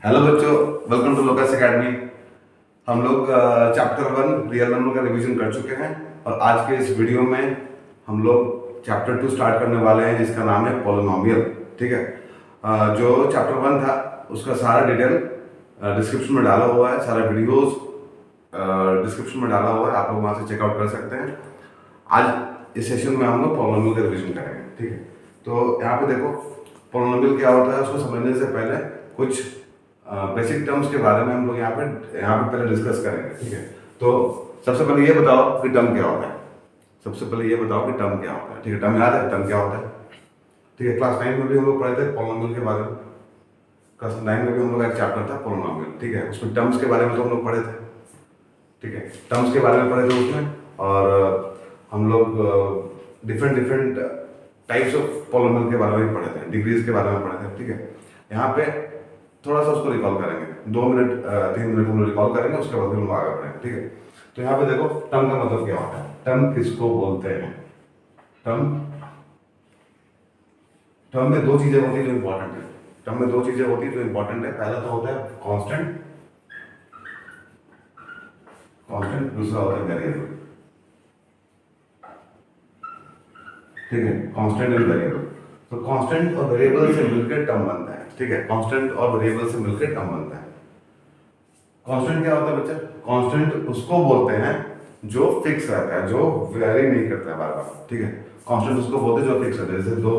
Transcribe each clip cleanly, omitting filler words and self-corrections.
Hello बच्चों, welcome to locus academy. हम लोग चैप्टर 1 रियल नंबर का रिवीजन कर चुके हैं और आज के इस वीडियो में हम लोग चैप्टर 2 स्टार्ट करने वाले हैं जिसका नाम है पॉलिनोमियल। ठीक है। जो चैप्टर 1 था उसका सारा डिटेल डिस्क्रिप्शन में डाला हुआ है, सारा वीडियोस डिस्क्रिप्शन में डाला हुआ है, आप लोग वहाँ से चेकआउट कर सकते हैं। आज इस सेशन में हम लोग पॉलिनोमियल का रिवीजन करेंगे। ठीक है। तो यहाँ पे देखो, पॉलिनोमियल क्या होता है उसको समझने से पहले कुछ बेसिक टर्म्स के बारे में हम लोग यहाँ पे पहले डिस्कस करेंगे। ठीक है। तो सबसे पहले ये बताओ कि टर्म क्या होता है। सबसे पहले ये बताओ कि टर्म क्या होता है। ठीक है, टर्म याद है, टर्म क्या होता है? ठीक है, क्लास 9 में भी हम लोग पढ़े थे पॉलिनोमियल के बारे में। क्लास 9 में भी हम लोग एक चैप्टर था पॉलिनोमियल। ठीक है, उसमें टर्म्स के बारे में तो हम लोग पढ़े थे। ठीक है, टर्म्स के बारे में पढ़े थे उसमें। और हम लोग different different types of polynomial के बारे में पढ़े थे, डिग्रीज के बारे में पढ़े थे। ठीक है, यहाँ पे थोड़ा सा उसको रिकॉल करेंगे, 2 मिनट 3 मिनट हम लोग रिकॉल करेंगे, उसके बाद फिर हम आगे बढ़ेंगे। ठीक है। तो यहाँ पे देखो, टर्म का मतलब क्या होता है, टर्म किसको बोलते हैं। टर्म टर्म में दो चीजें होती है जो इंपॉर्टेंट है। टर्म में दो चीजें होती है जो इंपॉर्टेंट है। पहला तो होता है कांस्टेंट, कांस्टेंट, दूसरा होता है वेरिएबल। ठीक है, कांस्टेंट एंड वेरिएबल। तो कांस्टेंट और वेरिएबल से मिलकर टर्म बनता है। ठीक है, कांस्टेंट और वेरिएबल से मिलकर टर्म बनता है। कांस्टेंट क्या होता है बच्चा? कांस्टेंट उसको बोलते हैं जो फिक्स रहता है, जो वेरी नहीं करता है बार बार। ठीक है, कांस्टेंट उसको बोलते हैं जो फिक्स रहता है, जैसे 2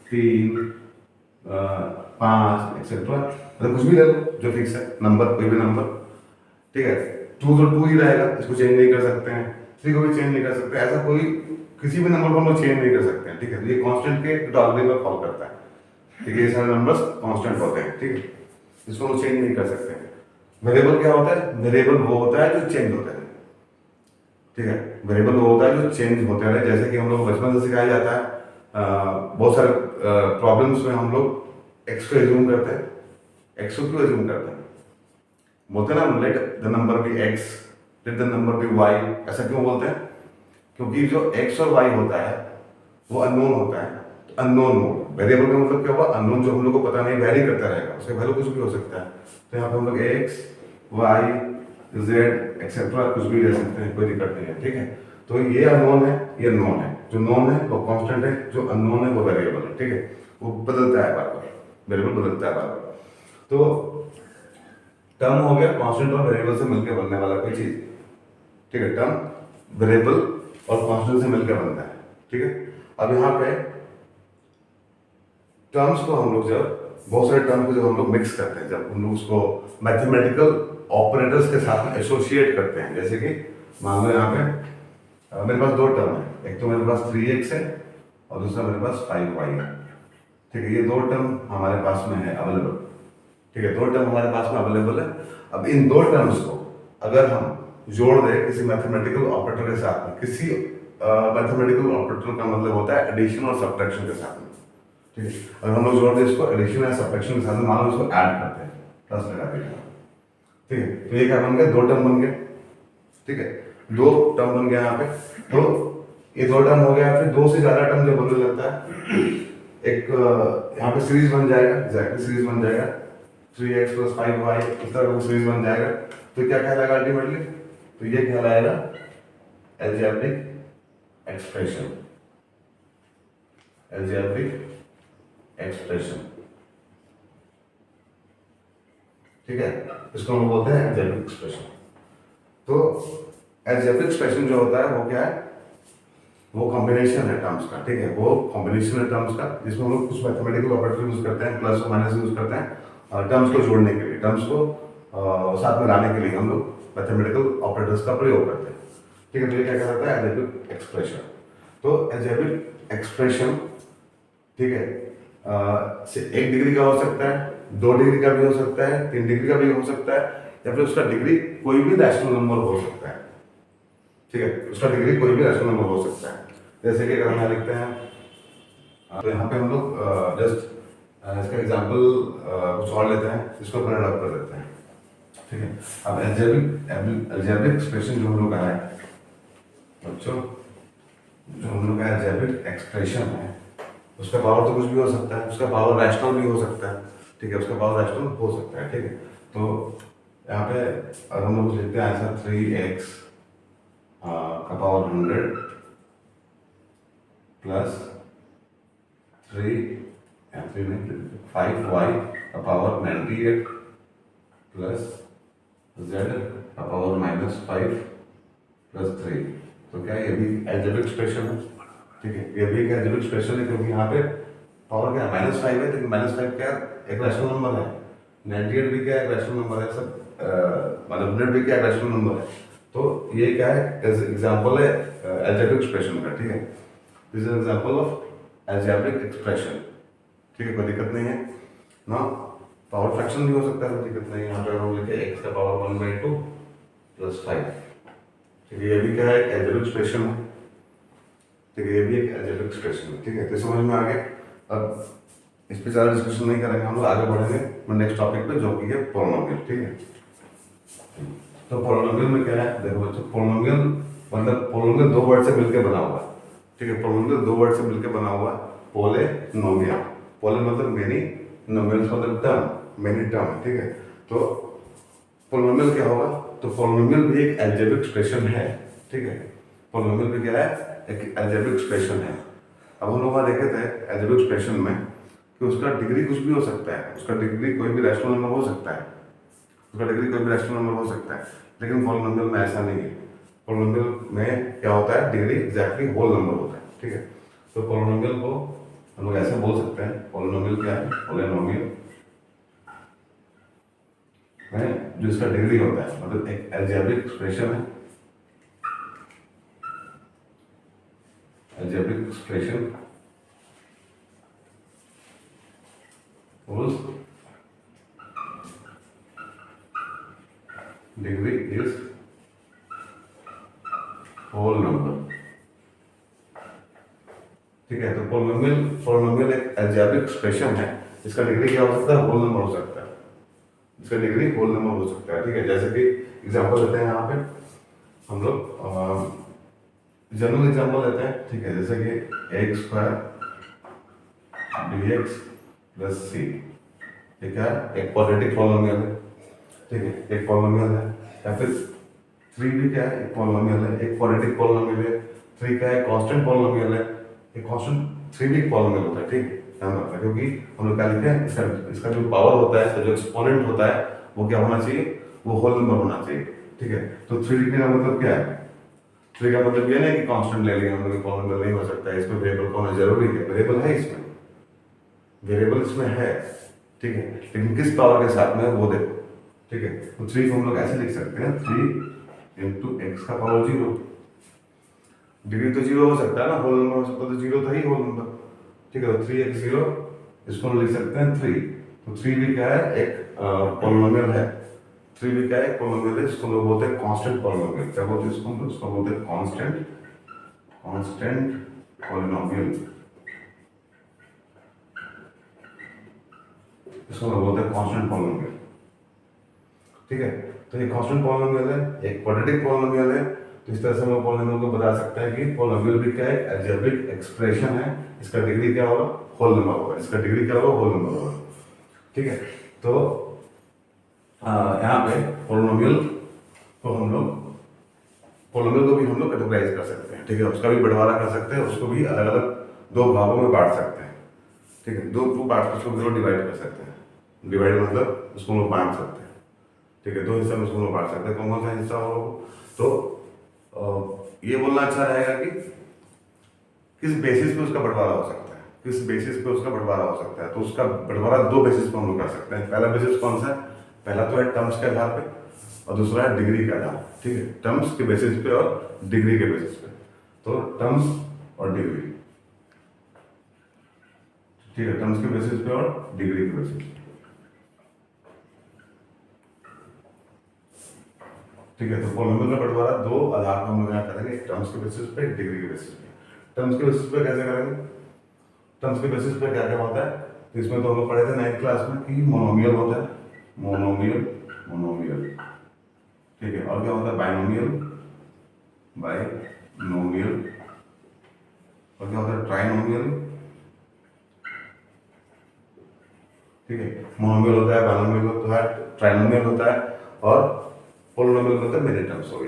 3 5 एक्सेट्रा, मतलब कुछ भी ले लो जो फिक्स है, नंबर, कोई भी नंबर। ठीक है, 2 तो 2 ही रहेगा, इसको चेंज नहीं कर सकते हैं, 3 को भी चेंज नहीं कर सकते, ऐसा कोई किसी भी नंबर को हम लोग चेंज नहीं कर सकते हैं। ठीक है, तो ये कांस्टेंट के डॉग्री में फॉलो करता है। ठीक है, ये सारे नंबर्स कांस्टेंट होते हैं। ठीक है, इसको हम लोग चेंज नहीं कर सकते हैं। वेरिएबल क्या होता है? वेरिएबल वो होता है जो चेंज होता है। ठीक है, वेरिएबल वो होता है जो चेंज होते रहे। जैसे कि हम लोग बचपन से सिखाया जाता है, बहुत सारे प्रॉब्लम्स में हम लोग एक्स को एज्यूम करते हैं। एक्स को क्यों एज्यूम करते हैं? बोलते हैं ना, let the number be x, let the number be y. ऐसा क्यों बोलते हैं? क्योंकि जो एक्स और वाई होता है वो अननोन होता है। तो अननोन मोड, वेरिएबल का मतलब क्या हुआ? अननोन, जो हम लोग को पता नहीं, वेरी करता रहेगा, उसके वैल्यू कुछ भी हो सकता है। तो यहाँ पे हम लोग एक्स वाई जेड एक्सेट्रा कुछ भी ले सकते हैं, कोई दिक्कत नहीं है। ठीक है, तो ये अननोन है, ये नोन है। जो नोन है वो कांस्टेंट है, जो अननोन है वो वेरिएबल है। ठीक है, वो बदलता है बार बार, वेरिएबल बदलता है बार बार। तो टर्म हो गया कांस्टेंट और वेरिएबल से मिलकर बनने वाला कोई चीज। ठीक है, टर्म वेरिएबल और कांस्टेंट से मिलकर बनता है। ठीक है, अब यहाँ पे टर्म्स को हम लोग जब, बहुत सारे टर्म को जब हम लोग मिक्स करते हैं, जब हम लोग उसको मैथमेटिकल ऑपरेटर्स के साथ में एसोसिएट करते हैं, जैसे कि मान लो यहाँ पे मेरे पास दो टर्म है, एक तो मेरे पास 3x है और दूसरा मेरे पास 5y है। ठीक है, ये दो टर्म हमारे पास में है अवेलेबल। ठीक है, दो टर्म हमारे पास में अवेलेबल है। अब इन दो टर्म्स को अगर हम जोड़ दें किसी मैथमेटिकल ऑपरेटर के साथ में, किसी मैथमेटिकल ऑपरेटर का मतलब होता है एडिशन और सब्ट्रैक्शन के साथ में। ठीक है, अगर हम लोग जोड़ दें इसको एडिशन या सब्ट्रैक्शन के साथ में, मान लो इसको ऐड करते हैं, प्लस लगा देंगे। ठीक है, तो ये क्या बन गया? दो टर्म बन गए। ठीक है, दो टर्म बन गया यहाँ पे। तो ये दो टर्म हो गया, फिर दो से ज्यादा टर्म जब बनने लगता है, एक यहाँ पे सीरीज बन जाएगा, एग्जैक्टली सीरीज बन जाएगा, 3x + 5y, इस तरह का सीरीज बन जाएगा। तो क्या कहलाएगा अल्टीमेटली? तो ये कहलाएगा अलजेब्रिक एक्सप्रेशन। Algebraic expression. ठीक है, इसको हम बोलते हैं अलजेब्रिक एक्सप्रेशन। तो अलजेब्रिक एक्सप्रेशन जो होता है वो क्या है? वो कॉम्बिनेशन है टर्म्स का। ठीक है, वो कॉम्बिनेशन है टर्म्स का, जिसमें हम लोग कुछ मैथमेटिकल ऑपरेटर यूज करते हैं, प्लस और माइनस यूज करते हैं टर्म्स को जोड़ने के लिए, टर्म्स को साथ में लाने के लिए हम लोग मैथमेटिकल ऑपरेटर्स का प्रयोग करते हैं। ठीक है, तो ये क्या कहलाता है? Algebraic expression. तो अलजेब्रिक एक्सप्रेशन, ठीक है, से 1 डिग्री का हो सकता है, 2 डिग्री का भी हो सकता है, 3 डिग्री का भी हो सकता है, या फिर उसका डिग्री कोई भी रैशनल नंबर हो सकता है। ठीक है, उसका डिग्री कोई भी रैशनल नंबर हो सकता है। जैसे कि अगर हम यहाँ लिखते हैं, तो यहाँ पे हम लोग जस्ट इसका एग्जांपल कुछ और लेते हैं, इसको अपना डेवलप कर देते हैं। ठीक है, अब अलजेब्रिक एक्सप्रेशन जो हम लोग का है बच्चों, जो हम लोग का अलजेब्रिक एक्सप्रेशन है, उसका पावर तो कुछ भी हो सकता है, उसका पावर रैशनल भी हो सकता है। ठीक है, उसका पावर रैशनल हो सकता है। ठीक है, तो यहाँ पे अगर हम लोग लिखते हैं ऐसा 3x का पावर 100 प्लस 5y का पावर 98 प्लस z का पावर -5 प्लस 3। तो क्या है, ये भी एल्जेब्रिक एक्सप्रेशन है। ठीक है, ये भी एक एल्जेब्रिक एक्सप्रेशन है, क्योंकि यहाँ पे पावर क्या है, -5 है, लेकिन -5 क्या एक रैशनल नंबर है, 98 भी क्या एक रैशनल नंबर है, सब मतलब 100 भी क्या एक रैशनल नंबर है। तो ये क्या है, एग्जांपल है एल्जेब्रिक एक्सप्रेशन का। ठीक है, this is example of algebraic expression. ठीक है, कोई दिक्कत नहीं है ना, पावर फ्रैक्शन भी हो सकता है, कोई दिक्कत नहीं है। यहाँ पे हम लिखे x का पावर 1/2 प्लस 5। ठीक है, ये भी क्या है, एल्जेब्रिक एक्सप्रेशन है। ठीक है, ये भी एक एल्जेब्रिक एक्सप्रेशन है। ठीक है, तो समझ में आ गया। अब इस पे ज़्यादा डिस्कशन नहीं करेंगे, हम लोग आगे बढ़ेंगे नेक्स्ट टॉपिक पे, जो कि है पोलिनोमियल। ठीक है, तो पोलिनोमियल में क्या है, देखो बच्चों, पोलिनोमियल मतलब पोलिनोमियल दो वर्ड से मिलकर बना हुआ है। ठीक है, पोलिनोमियल दो वर्ड से मिलकर बना हुआ है, पोले नोमियल। पोले मतलब मेनी, नोमियल मतलब टर्म, मेनी टर्म। ठीक है, तो पोलिनोमियल क्या होगा, तो पोलिनोमियल भी एक एल्जेब्रिक एक्सप्रेशन है। ठीक है, पोलिनोमियल भी क्या है, एक एल्जेब्रिक एक्सप्रेशन है। अब हम लोग वहाँ देखे थे एल्जेब्रिक एक्सप्रेशन में कि उसका डिग्री कुछ भी हो सकता है, उसका डिग्री कोई भी रैशनल नंबर हो सकता है, उसका डिग्री कोई भी रैशनल नंबर हो सकता है। लेकिन पोलिनोमियल में ऐसा नहीं है। पोलिनोमियल में क्या होता है, डिग्री एग्जैक्टली होल नंबर होता है। ठीक है, तो पोलिनोमियल को हम लोग ऐसे बोल सकते हैं, पोलिनोमियल क्या है, पोलिनोमियल में जो इसका डिग्री होता है, मतलब एक एल्जेब्रिक एक्सप्रेशन है, algebraic expression whose degree is whole number। ठीक है, तो पोलिनोमियल एक एल्जेब्रिक एक्सप्रेशन है, इसका डिग्री क्या हो सकता है, होल नंबर हो सकता है, इसका डिग्री होल नंबर हो सकता है। ठीक है, जैसे कि एग्जांपल लेते हैं, यहाँ पे हम लोग जनरल एग्जांपल लेते हैं। ठीक है, जैसे कि x² dx प्लस c, ये क्या है, एक क्वाड्रेटिक पॉलिनोमियल है। ठीक है, एक पॉलिनोमियल है। या फिर 3 भी क्या है, एक पॉलिनोमियल है, एक क्वाड्रेटिक पॉलिनोमियल है। 3 क्या है, कांस्टेंट पॉलिनोमियल है, एक कांस्टेंट 3 भी एक पॉलिनोमियल होता है। ठीक है, ध्यान रखना, क्योंकि हम लोग क्या लिखते हैं, इसका जो पावर होता है, इसका जो एक्सपोनेंट होता है, वो क्या होना चाहिए, वो होल नंबर होना चाहिए। ठीक है, तो 3 का मतलब क्या है, 3 का मतलब ये नहीं कि कांस्टेंट ले लिया हम लोग, पॉलिनोमियल नहीं हो सकता है, इसमें वेरिएबल का होना जरूरी है। वेरिएबल है इसमें, वेरिएबल इसमें है। ठीक है, लेकिन किस पावर के साथ में वो देखो। ठीक है, तो 3 को हम लोग ऐसे लिख सकते हैं, 3 इंटू एक्स का पावर 0। डिग्री तो 0 हो सकता है ना, होल नंबर हो सकता है, तो 0 था ही होल नंबर। ठीक है, तो 3x 0, इसको हम लिख सकते हैं 3। तो 3 भी क्या है, एक पॉलिनोमियल है। 3 भी क्या है, एक पॉलिनोमियल है, इसको लोग बोलते हैं कांस्टेंट पॉलिनोमियल। क्या बोलते हैं इसको, उसको बोलते हैं कांस्टेंट पॉलिनोमियल, इसको लोग बोलते हैं कांस्टेंट पॉलिनोमियल। ठीक है, तो ये कांस्टेंट पॉलिनोमियल है, एक क्वाड्रेटिक पॉलिनोमियल है। तो इस तरह से हम लोग पॉलिनोमियल को बता सकते हैं कि पॉलिनोमियल भी क्या है, एल्जेब्रिक एक्सप्रेशन है, इसका डिग्री क्या होगा, होल नंबर होगा, इसका डिग्री क्या होगा, होल नंबर होगा। ठीक है, तो यहाँ पे पॉलिनोमियल को हम लोग कैटेगराइज कर सकते हैं। ठीक है, उसका भी बंटवारा कर सकते हैं, उसको भी अलग अलग दो भागों में बांट सकते हैं। ठीक है, दो पार्ट उसको दो डिवाइड कर सकते हैं। डिवाइड मतलब उसको हम लोग बांट सकते हैं। ठीक है, दो हिस्से में उसको हम लोग बांट सकते हैं। कौन कौन सा हिस्सा हो, तो ये बोलना अच्छा रहेगा कि किस बेसिस पे उसका बंटवारा हो सकता है, किस बेसिस पे उसका बंटवारा हो सकता है। तो उसका बंटवारा दो बेसिस पे हम लोग कर सकते हैं। पहला बेसिस कौन सा है, पहला तो है टर्म्स के आधार पे, और दूसरा है डिग्री के आधार। ठीक है, टर्म्स के बेसिस पे और डिग्री के बेसिस पे। तो टर्म्स और डिग्री, ठीक है, टर्म्स के बेसिस पे और डिग्री के बेसिस पे। ठीक है, तो पॉलिनोमियल का बंटवारा दो आधार पर हम लोग यहाँ करेंगे, टर्म्स के बेसिस पे, डिग्री के बेसिस पे। टर्म्स के बेसिस पे कैसे करेंगे, टर्म्स के बेसिस पे क्या क्या होता है, तो इसमें तो हम लोग पढ़े थे 9th क्लास में कि मोनोमियल होता है, मोनोमियल। ठीक है, और क्या होता है, बाइनोमियल, और क्या होता है, ट्राइनोमियल, ठीक है। मोनोमियल होता है, बाइनोमियल होता है, ट्राइनोमियल होता है और पोलिनोमियल होता है। मेरे टर्म्स हो गए,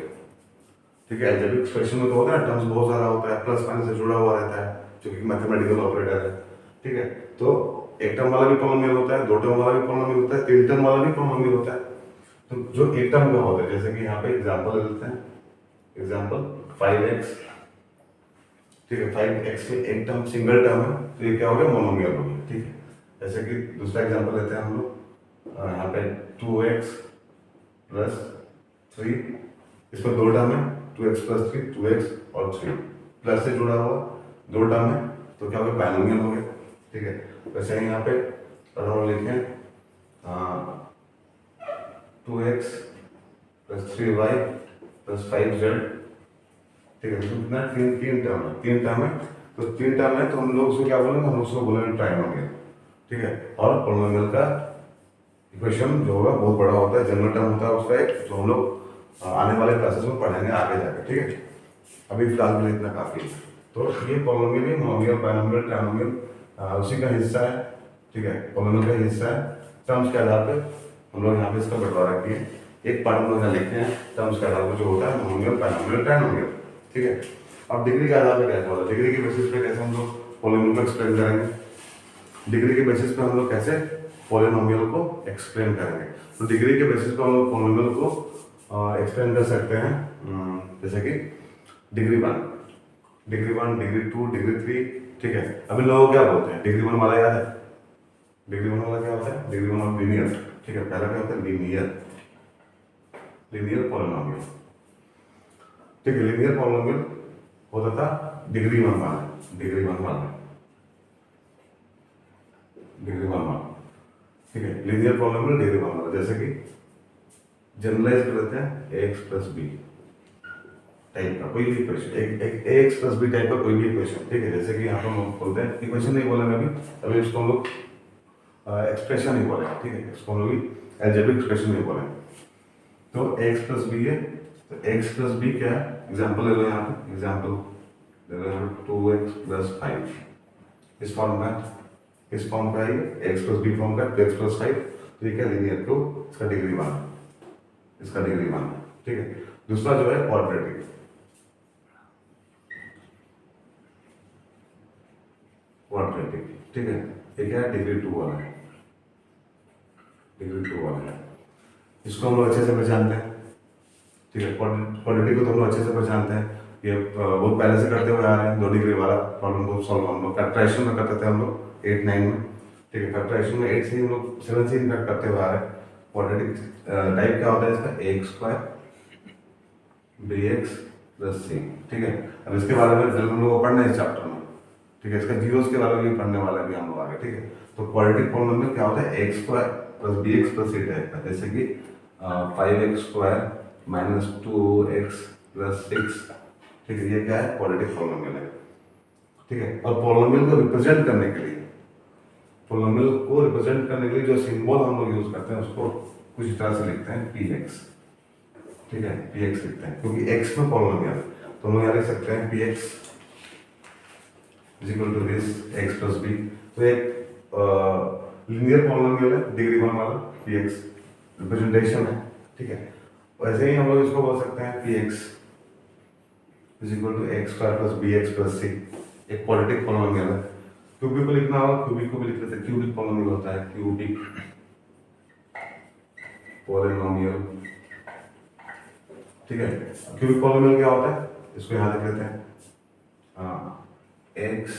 ठीक है। अलजेब्रिक एक्सप्रेशन में तो होता है टर्म्स बहुत सारा होता है, प्लस माइनस से जुड़ा हुआ रहता है जो कि मैथमेटिकल ऑपरेटर है, ठीक है। तो एक टर्म वाला भी पोलिनोमियल होता है, दो टर्म वाला भी पोलिनोमियल होता है, तीन टर्म वाला भी पोलिनोमियल होता है। तो जो एक टर्म का होता है, जैसे कि यहाँ पे एग्जांपल लेते हैं, एग्जांपल 5x, ठीक है। 5x में एक टर्म सिंगल टर्म है तो ये क्या हो गया, मोनोमियल हो गया, ठीक है। जैसे कि दूसरा एग्जांपल लेते हैं हम लोग, यहाँ पे 2x प्लस 3, इसमें दो टर्म है, 2x प्लस 3, 2x और 3 प्लस से जुड़ा हुआ दो टर्म है तो क्या हो गया, बाइनोमियल हो गया, ठीक है। वैसे यहाँ पे अगर हम लिखें 2x plus 3y plus 5z, ठीक है। इसमें कितना, तीन तीन टर्म है, तीन टर्म है, तो तीन टर्म है तो हम लोग उसको क्या बोलेंगे, हम उसको बोलेंगे ट्राइनोमियल, ठीक है। और पोलिनोमियल का इक्वेशन जो होगा बहुत बड़ा होता है, जनरल टर्म होता है उसका एक, जो हम लोग आने वाले क्लासेस में पढ़ेंगे आगे जाकर, ठीक है। अभी फिलहाल के लिए इतना काफी है। तो ये पोलिनोमियल, मोनोमियल, बाइनोमियल, ट्राइनोमियल उसी का हिस्सा है, ठीक है। पोलिनोमियल का हिस्सा है। टर्म्स के आधार पर हम लोग यहाँ पे इसका बंटवारा किए, एक पार्ट हम लोग यहाँ लिखते हैं टर्म्स के आधार पर जो होता है मोनोमियल, बाइनोमियल, ट्राइनोमियल, ठीक है। अब डिग्री के आधार पर कैसे होगा, डिग्री के बेसिस पे कैसे हम लोग पोलिनोमियल को एक्सप्लेन करेंगे, डिग्री के बेसिस पे हम लोग कैसे पोलिनोमियल को एक्सप्लेन करेंगे। तो डिग्री के बेसिस पे हम लोग पोलिनोमियल को एक्सप्लेन कर सकते हैं, जैसे कि डिग्री 1, डिग्री 1, डिग्री 2, डिग्री 3, ठीक है। अभी लोग क्या बोलते हैं, डिग्री 1 वाला याद है, डिग्री 1 वाला क्या होता है, डिग्री 1 ऑफ लीनियर, ठीक है। पहला क्या होता है, लीनियर, लीनियर पोलिनोमियल, ठीक है। लीनियर पोलिनोमियल होता था डिग्री 1 वाला, डिग्री 1 वाला, डिग्री 1 वाला, ठीक है। लीनियर पोलिनोमियल डिग्री 1 वाला, जैसे कि जनरलाइज कर लेते हैं ax प्लस बी टाइप का कोई भी इक्वेशन, एक ax प्लस बी टाइप का कोई भी इक्वेशन, ठीक है। जैसे कि यहाँ पर हम बोलते हैं, इक्वेशन नहीं बोलेंगे अभी इसको हम लोग एक्सप्रेशन नहीं बोलेंगे, ठीक है। इसको हम लोग अलजेब्रिक एक्सप्रेशन नहीं बोलेंगे। तो x प्लस बी है, तो x प्लस बी क्या है, एग्जाम्पल ले लो यहाँ पे, एग्जाम्पल ले लो यहाँ पे 2x प्लस 5, इस फॉर्म का, इस फॉर्म का है, x प्लस बी फॉर्म का, 2x प्लस 5, तो ये क्या लीनियर, तो इसका डिग्री 1, इसका डिग्री 1, ठीक है। दूसरा जो है क्वाड्रेटिक, क्वाड्रेटिक, ठीक है। ये क्या है, डिग्री 2 वाला है, डिग्री 2 वाला है। इसको हम लोग अच्छे से पहचानते हैं, ठीक है। क्वाड्रेटिक को तो हम लोग अच्छे से पहचानते हैं, ये बहुत पहले से करते हुए आ रहे हैं। 2 डिग्री वाला प्रॉब्लम को सॉल्व हम लोग फैक्टराइजेशन में करते थे हम लोग 8, 9 में, ठीक है। फैक्टराइजेशन में 8 से हम लोग 7 से इनफैक्ट करते हुए आ रहे हैं। क्वाड्रेटिक टाइप क्या होता है इसका, ax square bx plus c, ठीक है। अब इसके बारे में हम लोग को पढ़ना है इस चैप्टर में, ठीक है। इसका जीरोस के बारे में भी पढ़ने वाला भी हम लोग आगे, ठीक है। तो क्वाड्रेटिक पोलिनोमियल क्या होता है, x square plus bx plus c type का, जैसे कि 5x square minus 2x plus 6, ठीक है। ये क्या है, क्वाड्रेटिक पोलिनोमियल है, ठीक है। और पोलिनोमियल को रिप्रेजेंट करने के लिए, पोलिनोमियल को रिप्रेजेंट करने के लिए जो सिंबल हम लोग यूज करते हैं उसको कुछ इस तरह से लिखते हैं px, ठीक है। px लिखते हैं क्योंकि x में पोलिनोमियल है, तो हम लोग यहाँ लिख सकते हैं px is equal to this x plus b। तो एक लीनियर पोलिनोमियल है, डिग्री 1 वाला, px रिप्रेजेंटेशन है, ठीक है। वैसे ही हम लोग इसको बोल सकते हैं px is equal to x square plus bx plus c, एक क्वाड्रेटिक पोलिनोमियल है। क्यूबिक को लिखना होगा, क्यूबिक को भी लिख लेते हैं, क्यूबिक पोलिनोमियल होता है, क्यूबिक पोलिनोमियल, ठीक है। क्यूबिक पोलिनोमियल क्या होता है, इसको यहाँ लिख लेते हैं, x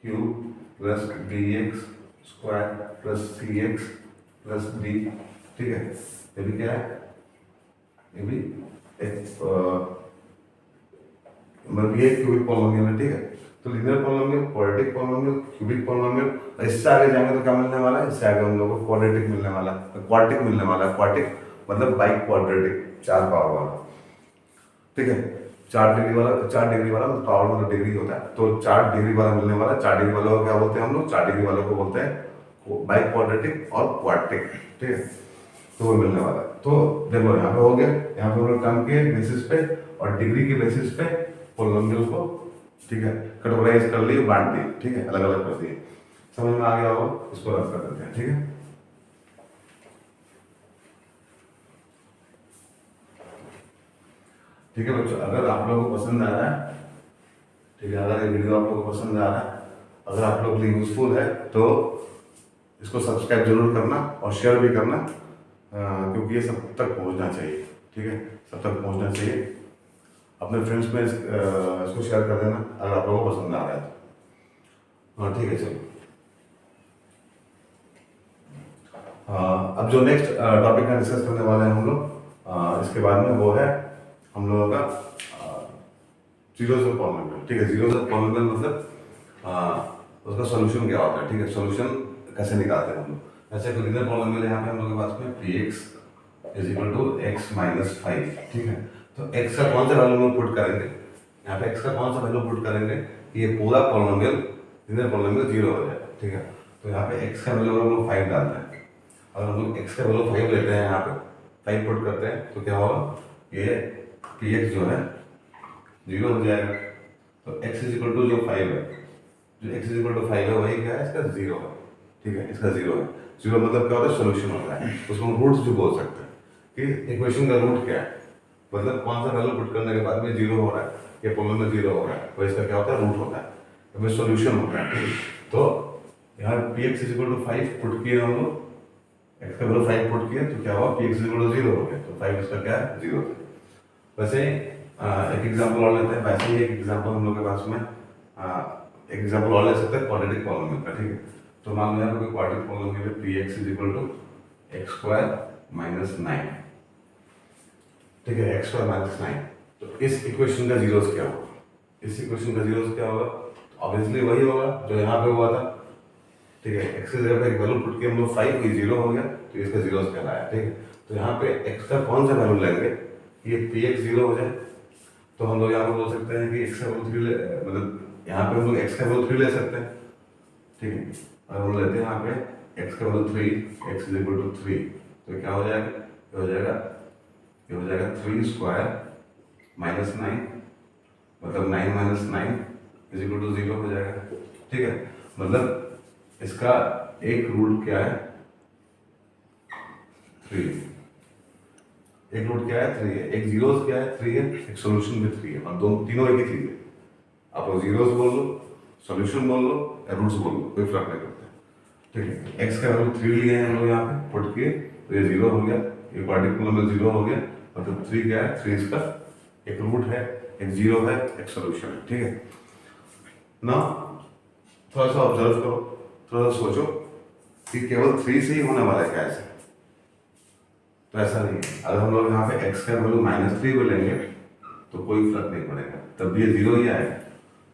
cube plus bx square plus cx plus d, ठीक है। ये भी क्या है, ये भी एक मतलब ये क्यूबिक पोलिनोमियल है, ठीक है। तो linear polynomial, quadratic polynomial, cubic polynomial, इससे आगे जाएंगे तो क्या मिलने वाला है, इससे आगे हम लोगों को क्वाड्रेटिक मिलने वाला है, क्वाड्रेटिक मिलने वाला है। क्वाड्रेटिक मतलब बाई क्वाड्रेटिक, 4 पावर वाला, ठीक है। 4 डिग्री वाला, 4 डिग्री वाला मतलब पावर मतलब डिग्री होता है, तो 4 डिग्री वाला मिलने वाला, 4 डिग्री वालों को क्या बोलते हैं हम लोग, 4 डिग्री वालों को बोलते हैं बाई क्वाड्रेटिक और क्वाड्रेटिक, ठीक है। तो वो मिलने वाला है। तो देखो यहाँ पे हो गया, यहाँ पे हम लोग टर्म के बेसिस पे और डिग्री के बेसिस पे पोलिनोमियल को, ठीक है, कैटेगराइज कर लिए, बांट दिए, ठीक है, अलग अलग कर दिए। समझ में आ गया होगा, इसको रख कर देते हैं। ठीक है, ठीक है बच्चों, अगर आप लोगों को पसंद आ रहा है, ठीक है, अगर ये वीडियो आप लोगों को पसंद आ रहा है, अगर आप लोगों के लिए यूजफुल है तो इसको सब्सक्राइब जरूर करना और शेयर भी करना, क्योंकि ये सब तक पहुंचना चाहिए। ठीक है, सब तक पहुंचना चाहिए। अपने फ्रेंड्स में इसको शेयर कर देना अगर आप लोगों को पसंद आ रहा है तो। हाँ ठीक है, चलो। अब जो नेक्स्ट टॉपिक का डिस्कस करने वाले हैं हम लोग, इसके बाद में वो है हम लोगों का जीरोस ऑफ पॉलिनोमियल। ठीक है, जीरोस ऑफ पॉलिनोमियल मतलब उसका सॉल्यूशन क्या होता है। ठीक है, सॉल्यूशन कैसे निकालते हैं हम लोग। ऐसे कोई लीनियर पॉलिनोमियल यहाँ पे हम लोग के पास में px is equal to x minus 5। ठीक है, तो x का कौन सा वैल्यू हम पुट करेंगे, यहाँ पे x का कौन सा वैल्यू पुट करेंगे कि ये पूरा पॉलिनोमियल लीनियर पॉलिनोमियल जीरो हो जाएगा। ठीक है, तो यहाँ पे x का वैल्यू हम लोग 5 डालते हैं, और हम लोग x का वैल्यू 5 लेते हैं, यहाँ पे 5 पुट करते हैं, तो क्या होगा, ये px जो है जीरो हो जाएगा। तो x इज इक्वल टू जो 5 है, जो x इज इक्वल टू 5 है वही क्या है, इसका जीरो है। ठीक है, इसका जीरो है। जीरो मतलब क्या होता है, सोल्यूशन होता है, उसको हम रूट्स भी बोल सकते हैं कि इक्वेशन का रूट क्या है, मतलब कौन सा वैल्यू पुट करने के बाद में जीरो हो रहा है या पॉलिनोमियल जीरो हो रहा है, तो इसका क्या होता है, रूट होता है, तो फिर सोल्यूशन होता है। तो यहाँ px is equal to 5 put किए हम लोग, x का वैल्यू 5 पुट किया तो क्या हुआ, px इज इक्वल टू 0 हो गया, तो 5 इसका क्या है, जीरो है। वैसे एक एग्जांपल और लेते हैं, वैसे ही एक एग्जांपल हम लोग के पास में एक एग्जांपल और ले सकते हैं क्वाड्रेटिक पॉलिनोमियल का। ठीक है, तो मान लो यहाँ पे क्वाड्रेटिक पॉलिनोमियल है px is equal to x square minus 9। ठीक है, x स्क्वायर माइनस 9, तो इस इक्वेशन का जीरोस क्या होगा, इस इक्वेशन का जीरोस क्या होगा, ऑब्वियसली वही होगा जो यहाँ पे हुआ था। ठीक है, x की जगह पे एक वैल्यू पुट किया हम लोग 5, ये जीरो हो गया, तो इसका जीरोस कहलाया। ठीक है, तो यहाँ पे x का कौन सा वैल्यू लेंगे ये px जीरो हो जाए, तो हम लोग यहाँ पे बोल सकते हैं कि x का वैल्यू 3 मतलब यहाँ पे हम लोग x का वैल्यू 3 ले सकते हैं। ठीक है, और हम लेते हैं यहाँ पे x का value 3, x is equal to 3, तो क्या हो जाएगा, ये हो जाएगा 3 स्क्वायर माइनस 9, मतलब 9 माइनस 9 इज इक्वल टू 0 हो जाएगा। ठीक है, मतलब इसका एक रूट क्या है, 3, एक रूट क्या है, 3 है, एक जीरोस क्या है, 3 है, एक सॉल्यूशन भी 3 है, और दोनों तीनों एक ही चीज है। आप लोग जीरोस बोल लो, सॉल्यूशन बोल लो या रूट्स बोल लो, कोई फर्क नहीं पड़ता। ठीक है, x का वैल्यू 3 लिए हैं हम लोग यहाँ पे पुट किए, तो ये जीरो हो गया, ये क्वाड्रेटिक पॉलिनोमियल जीरो हो गया, मतलब 3 क्या है, 3 इसका एक रूट है, एक जीरो है, एक सॉल्यूशन है। ठीक है ना, थोड़ा सा ऑब्जर्व करो, थोड़ा सा सोचो कि केवल 3 से ही होने वाला है क्या ऐसे, तो ऐसा नहीं है। अगर हम लोग यहाँ पे x का वैल्यू -3 भी लेंगे तो कोई फर्क नहीं पड़ेगा, तब भी ये जीरो ही आएगा।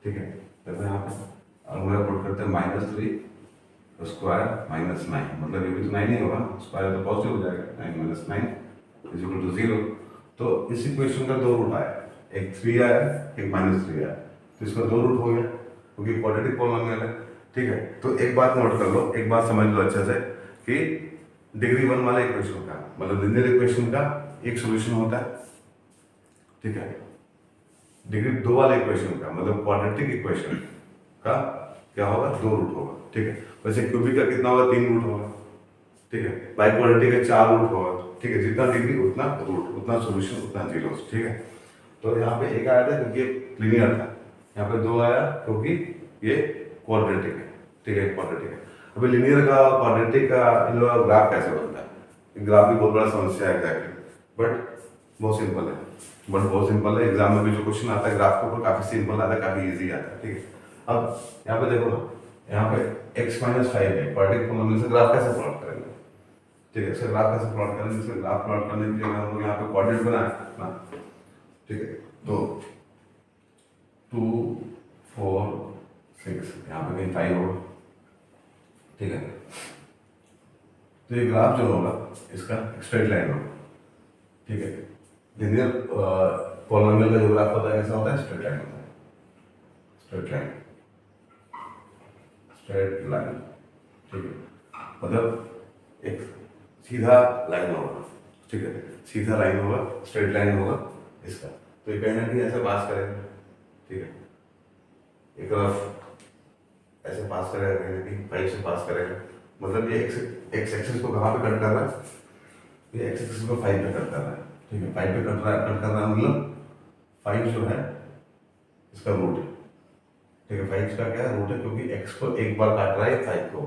ठीक है, तो यहाँ पे हम लोग पुट करते हैं -3 स्क्वायर माइनस 9, मतलब ये भी तो 9 ही होगा, स्क्वायर तो पॉजिटिव हो जाएगा, 9 माइनस 9 इज इक्वल टू 0। तो इस इक्वेशन का दो रूट आया, एक 3 आया, एक -3 आया, तो इसका दो रूट हो गया क्योंकि क्वाड्रेटिक पॉलिनोमियल है। ठीक है, तो एक बात नोट कर लो, एक बात समझ लो अच्छे से कि डिग्री 1 वाले इक्वेशन का मतलब लीनियर इक्वेशन का एक सॉल्यूशन होता है। ठीक है, डिग्री 2 वाले इक्वेशन का मतलब क्वाड्रेटिक इक्वेशन का क्या होगा, दो रूट होगा। ठीक है, वैसे क्यूबिक का कितना होगा, 3 रूट होगा। ठीक है, बाई क्वाड्रेटिक का 4 रूट होगा। ठीक है, जितना डिग्री उतना रूट, उतना सॉल्यूशन उतना जीरोस। ठीक है, तो यहाँ पे एक आया था क्योंकि लीनियर था, यहाँ पे 2 आया क्योंकि ये क्वाड्रेटिक है। ठीक है, क्वाड्रेटिक है। अभी लीनियर का क्वाड्रेटिक का इन लोगों का ग्राफ कैसे बनता है, ग्राफ भी बहुत बड़ा समस्या है एग्जैक्टली, बट बहुत सिंपल है, बहुत सिंपल है। एग्जाम में भी जो क्वेश्चन आता है ग्राफ के ऊपर काफी सिंपल आता है, काफी इजी आता है। ठीक है, अब यहाँ पे देखो ना, यहाँ पे x -5 है, क्वाड्रेटिक पॉलिनोमियल से ग्राफ कैसे प्लॉट करेंगे। ठीक है, इसका ग्राफ कैसे प्लॉट करेंगे, इसका ग्राफ प्लॉट करने के लिए हम लोग यहाँ पे क्वाड्रेंट बनाए ना। ठीक है, तो 2 4 6 यहाँ पे कहीं 5 होगा। ठीक है, तो ये ग्राफ जो होगा इसका स्ट्रेट लाइन होगा। ठीक है, लीनियर पॉलिनोमियल का जो ग्राफ होता है कैसा होता है, स्ट्रेट लाइन होता है, स्ट्रेट लाइन, स्ट्रेट लाइन। ठीक है, मतलब एक सीधा लाइन होगा। ठीक है, सीधा लाइन होगा, स्ट्रेट लाइन होगा इसका, तो ये कहीं ना कहीं ऐसे पास करेगा। ठीक है, एक तरफ ऐसे पास करेगा, कहीं ना कहीं 5 से पास करेगा। मतलब ये एक्स एक्सिस को कहाँ पे कट कर रहा है, ये एक्स एक्सिस को 5 पे कट कर रहा है, ठीक है। 5 पे कट कर रहा है मतलब 5 जो है इसका रूट है, ठीक है। 5 का क्या रूट है, क्योंकि एक्स को एक बार काट रहा है 5 को,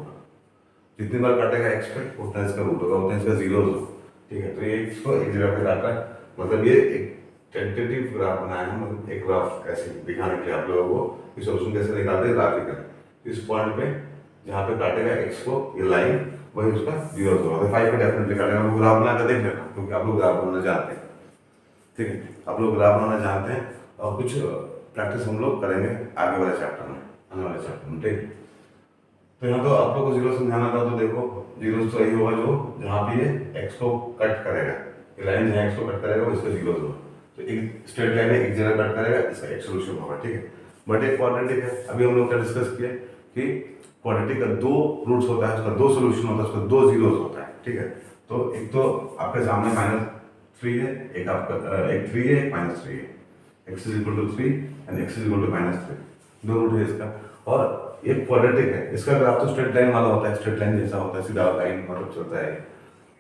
जितनी बार काटेगा एक्स पे उतना इसका रूट होगा, उतना इसका जीरो होगा, ठीक है। तो ये इसको एक जगह पे काट रहा है, मतलब ये एक टेंटेटिव ग्राफ बनाया है, मतलब एक ग्राफ ऐसे दिखाने के लिए आप लोगों को कि सोल्यूशन कैसे निकालते हैं ग्राफिकल। इस पॉइंट पे जहाँ पे काटेगा एक्स को ये लाइन, वही उसका जीरो होगा। तो 5 पे डेफिनेटली काटेगा। आप लोग ग्राफ बना कर देख लेना, क्योंकि आप लोग ग्राफ बनाना जानते हैं, ठीक है। आप लोग ग्राफ बनाना जानते हैं और कुछ प्रैक्टिस हम लोग करेंगे आगे वाले चैप्टर में, आने वाले चैप्टर में, ठीक। तो यहाँ तो आप लोग को जीरो समझाना था, तो देखो जीरो तो यही होगा जो जहाँ भी ये एक्स को कट करेगा, ये लाइन जहाँ एक्स को कट करेगा वो इसका जीरो होगा। तो एक स्ट्रेट लाइन है, एक जगह कट करेगा, इसका एक सोल्यूशन होगा, ठीक है। बट एक क्वाड्रेटिक है, अभी हम लोग क्या डिस्कस किया कि क्वाड्रेटिक का 2 रूट्स होता है, उसका 2 सोल्यूशन होता है, उसका 2 जीरोस होता है, ठीक है। तो एक तो आपके सामने -3 है, एक आपका एक 3 है, एक -3 है, x is equal to 3 and x is equal to -3, 2 root है इसका। और ये क्वाड्रेटिक है, इसका ग्राफ तो स्ट्रेट लाइन वाला होता है, स्ट्रेट लाइन जैसा होता है, सीधा लाइन मतलब चलता है।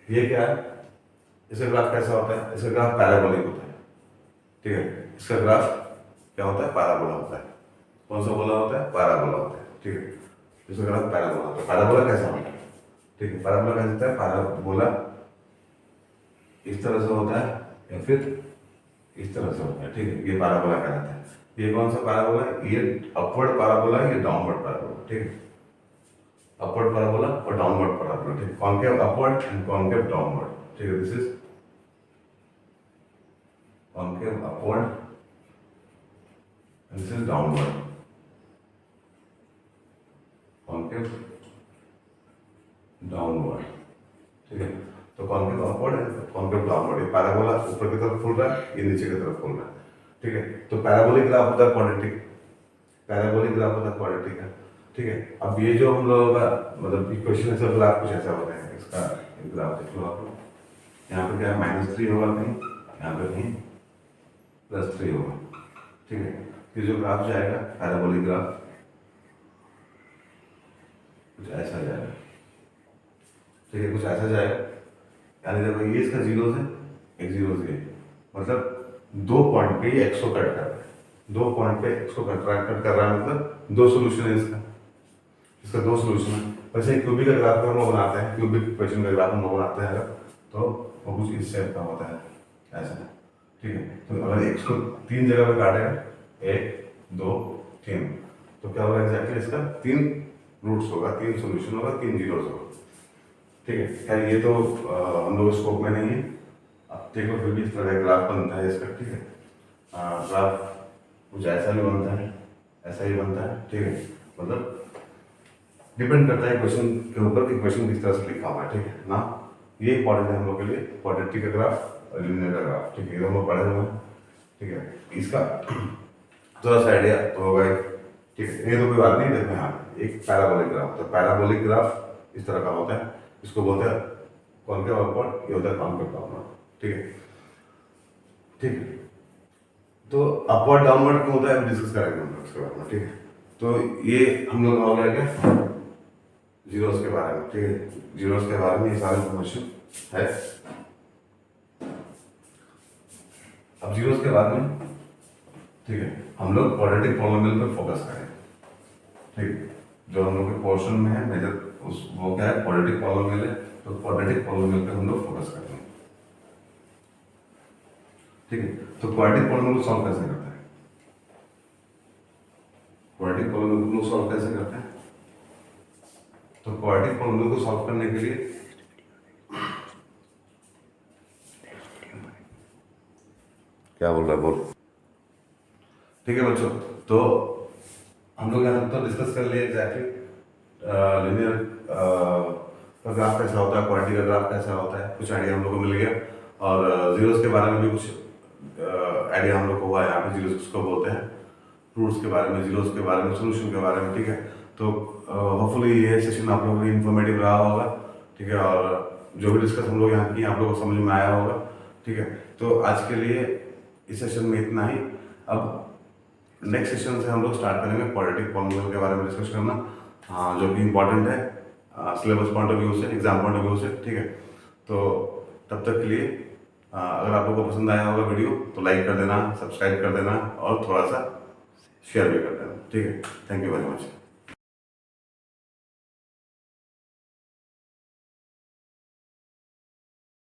ये क्या है, इसका ग्राफ कैसा होता है, इसका ग्राफ पैराबोलिक होता है, ठीक है। इसका ग्राफ क्या होता है, पैराबोला होता है। कौन सा बोला होता है, पैराबोला होता है, ठीक है। इसका ग्राफ पैराबोला होता है। पैराबोला कैसा होता है, ठीक है। पैराबोला कैसा होता है, पैराबोला इस तरह से होता है या फिर इस तरह से होता है, ठीक है। ये पैराबोला कहलाता है। ये कौन सा पैराबोला है, ये अपवर्ड पैराबोला है, ये डाउनवर्ड पैराबोला, ठीक है। अपवर्ड पैराबोला और डाउनवर्ड पैराबोला, ठीक है। Concave upward and concave downward, ठीक है। This is concave upward and this is downward, concave downward, ठीक है। तो concave upward and concave downward, ये पैराबोला ऊपर की तरफ खुल रहा है, ये नीचे की तरफ खुल रहा है, ठीक है। तो पैराबोलिक ग्राफ होता है क्वाड्रेटिक, पैराबोलिक ग्राफ होता है क्वाड्रेटिक है, ठीक है। अब ये जो हम लोगों का मतलब इक्वेशन है, ग्राफ कुछ ऐसा होता है। इसका ग्राफ देख लो आप लोग, यहाँ पे क्या है, -3 होगा कहीं, यहाँ पे कहीं +3 होगा, ठीक है। ये जो ग्राफ जाएगा पैराबोलिक ग्राफ कुछ ऐसा जाएगा, ठीक है, कुछ ऐसा जाएगा। यानी देखो ये इसका जीरो है, एक जीरो से, मतलब 2 पॉइंट पे एक्स को कट कर रहा है, 2 पॉइंट पे एक्स को कट कर रहा है, मतलब 2 सोल्यूशन है इसका, इसका 2 सोल्यूशन है। वैसे क्यूबिक का ग्राफ हम लोग बनाते हैं, क्यूबिक इक्वेशन का ग्राफ हम लोग बनाते हैं अगर, तो वो कुछ इस टाइप का होता है, ऐसा, ठीक है। तो अगर एक्स को 3 जगह पे काटेगा, 1 2 3, तो क्या होगा एग्जैक्टली, इसका 3 रूट्स होगा, 3 सोल्यूशन होगा, 3 जीरोस होगा, ठीक है। खैर ये तो हम लोग स्कोप में नहीं है, अब देखो फिर भी इस तरह का ग्राफ बनता है इसका, ठीक है। ग्राफ कुछ ऐसा भी बनता है, ऐसा ही बनता है, ठीक है। मतलब डिपेंड करता है क्वेश्चन के ऊपर कि क्वेश्चन किस तरह से लिखा हुआ है, ठीक है ना। ये इंपॉर्टेंट है हम लोग के लिए, क्वाड्रेटिक का ग्राफ और लीनियर का ग्राफ, ठीक है, ये हम लोग पढ़े हुए हैं, ठीक है। इसका थोड़ा सा आइडिया तो होगा, ठीक है। ये तो कोई बात नहीं, देखो यहाँ एक पैराबोलिक ग्राफ, तो पैराबोलिक ग्राफ इस तरह का होता है, इसको बोलते हैं कॉन्केव अपवर्ड, ये होता है कॉन्केव डाउनवर्ड, ठीक है, ठीक है। तो अपवर्ड डाउनवर्ड क्यों होता है हम डिस्कस करेंगे हम लोग इसके बारे में, ठीक है। तो ये हम लोग हो गया क्या जीरोस के बारे में, ठीक है। जीरोस के बारे में ये सारी इन्फॉर्मेशन है। अब जीरोस के बाद में, ठीक है, हम लोग क्वाड्रेटिक पॉलिनोमियल पर फोकस करें, ठीक। जो हम लोग के पोर्शन में है मेजर उस वो क्या है, क्वाड्रेटिक पॉलिनोमियल है, तो क्वाड्रेटिक पॉलिनोमियल पे हम लोग फोकस करते हैं, ठीक है। तो क्वाड्रेटिक पॉलिनोमियल को सॉल्व कैसे करते हैं, क्वाड्रेटिक पॉलिनोमियल को सॉल्व कैसे करते हैं, तो क्वाड्रेटिक पॉलिनोमियल को सॉल्व करने के लिए क्या बोल रहा है, बोल, ठीक है बच्चों। तो हम लोग यहाँ तो डिस्कस कर लिए एग्जैक्टली लीनियर का ग्राफ कैसा होता है, क्वाड्रेटिक का ग्राफ कैसा होता है, कुछ आइडिया हम लोग को मिल गया। और जीरोस के बारे में भी कुछ आइडिया हम लोग को हुआ है, यहाँ पे जीरोस को बोलते हैं, रूट्स के बारे में, जीरोस के बारे में, सोल्यूशन के बारे में, ठीक है। तो होपफुली ये सेशन आप लोगों को इन्फॉर्मेटिव रहा होगा, ठीक है। और जो भी डिस्कस हम लोग यहाँ किए आप लोगों को समझ में आया होगा, ठीक है। तो आज के लिए इस सेशन में इतना ही। अब नेक्स्ट सेशन से हम लोग स्टार्ट करेंगे क्वाड्रेटिक पॉलिनोमियल के बारे में डिस्कस करना। हाँ, जो कि इम्पोर्टेंट है सिलेबस पॉइंट ऑफ व्यू से, एग्जाम पॉइंट ऑफ व्यू से, ठीक है। तो तब तक के लिए अगर आप लोगों को पसंद आया होगा वीडियो तो लाइक कर देना, सब्सक्राइब कर देना और थोड़ा सा शेयर भी कर देना, ठीक है। Thank you very much.